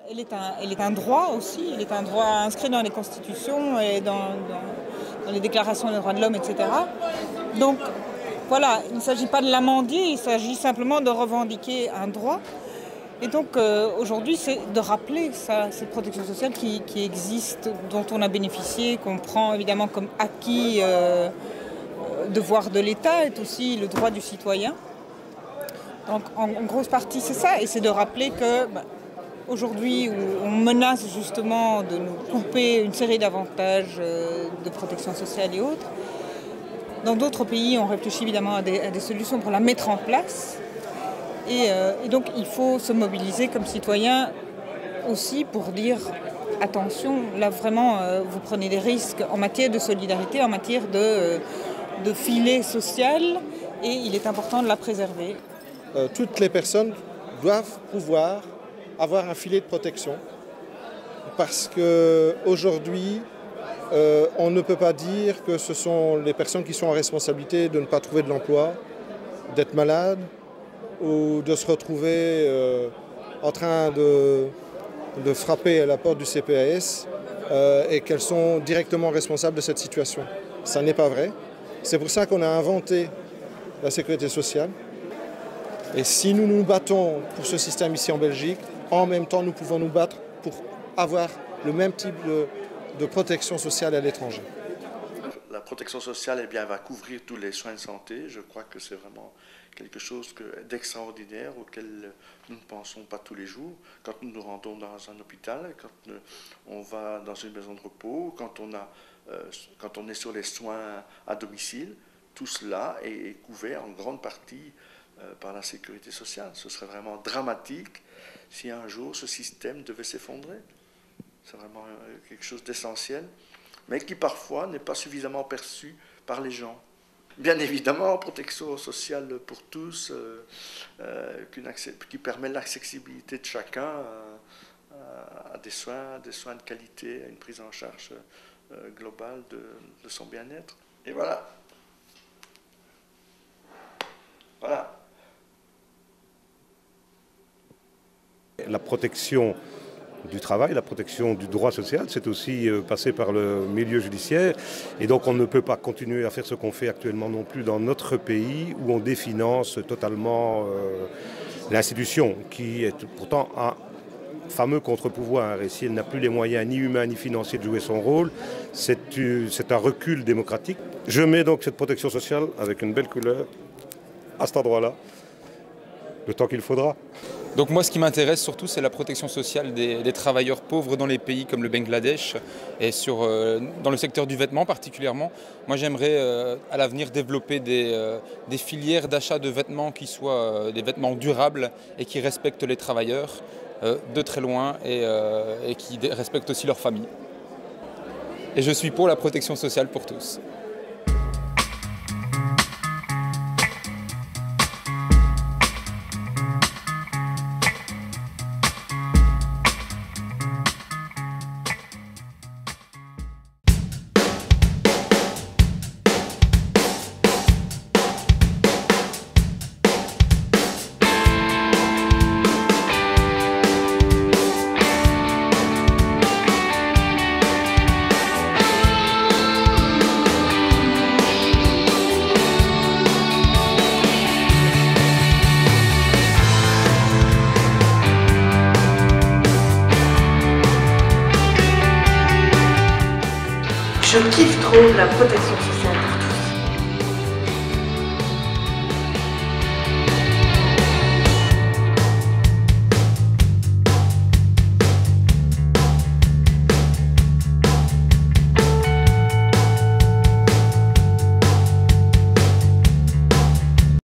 elle est un droit aussi, elle est un droit inscrit dans les constitutions et dans les déclarations des droits de l'homme, etc. Donc voilà, il ne s'agit pas de l'amendier, il s'agit simplement de revendiquer un droit. Et donc aujourd'hui, c'est de rappeler ça, cette protection sociale qui existe, dont on a bénéficié, qu'on prend évidemment comme acquis, devoir de l'État, est aussi le droit du citoyen. Donc en grosse partie, c'est ça, et c'est de rappeler que aujourd'hui, où on menace justement de nous couper une série d'avantages de protection sociale et autres, dans d'autres pays, on réfléchit évidemment à des solutions pour la mettre en place. Et donc il faut se mobiliser comme citoyen aussi pour dire attention, là vraiment vous prenez des risques en matière de solidarité, en matière de filet social, et il est important de la préserver. Toutes les personnes doivent pouvoir avoir un filet de protection parce qu'aujourd'hui, on ne peut pas dire que ce sont les personnes qui sont en responsabilité de ne pas trouver de l'emploi, d'être malades, ou de se retrouver en train de frapper à la porte du CPAS et qu'elles sont directement responsables de cette situation. Ça n'est pas vrai. C'est pour ça qu'on a inventé la sécurité sociale. Et si nous nous battons pour ce système ici en Belgique, en même temps nous pouvons nous battre pour avoir le même type de protection sociale à l'étranger. La protection sociale, eh bien, va couvrir tous les soins de santé. Je crois que c'est vraiment quelque chose d'extraordinaire auquel nous ne pensons pas tous les jours. Quand nous nous rendons dans un hôpital, quand on va dans une maison de repos, quand on est sur les soins à domicile, tout cela est couvert en grande partie par la sécurité sociale. Ce serait vraiment dramatique si un jour ce système devait s'effondrer. C'est vraiment quelque chose d'essentiel, mais qui parfois n'est pas suffisamment perçu par les gens. Bien évidemment, protection sociale pour tous, qui permet l'accessibilité de chacun à des soins de qualité, à une prise en charge globale de son bien-être. Et voilà. Voilà. La protection du travail, la protection du droit social, c'est aussi passer par le milieu judiciaire. Et donc on ne peut pas continuer à faire ce qu'on fait actuellement non plus dans notre pays où on définance totalement l'institution qui est pourtant un fameux contre-pouvoir. Et si elle n'a plus les moyens ni humains ni financiers de jouer son rôle, c'est un recul démocratique. Je mets donc cette protection sociale avec une belle couleur à cet endroit-là, le temps qu'il faudra. Donc moi, ce qui m'intéresse surtout, c'est la protection sociale des travailleurs pauvres dans les pays comme le Bangladesh et dans le secteur du vêtement particulièrement. Moi, j'aimerais à l'avenir développer des filières d'achat de vêtements qui soient des vêtements durables et qui respectent les travailleurs de très loin et qui respectent aussi leur famille. Et je suis pour la protection sociale pour tous. Je kiffe trop la protection sociale.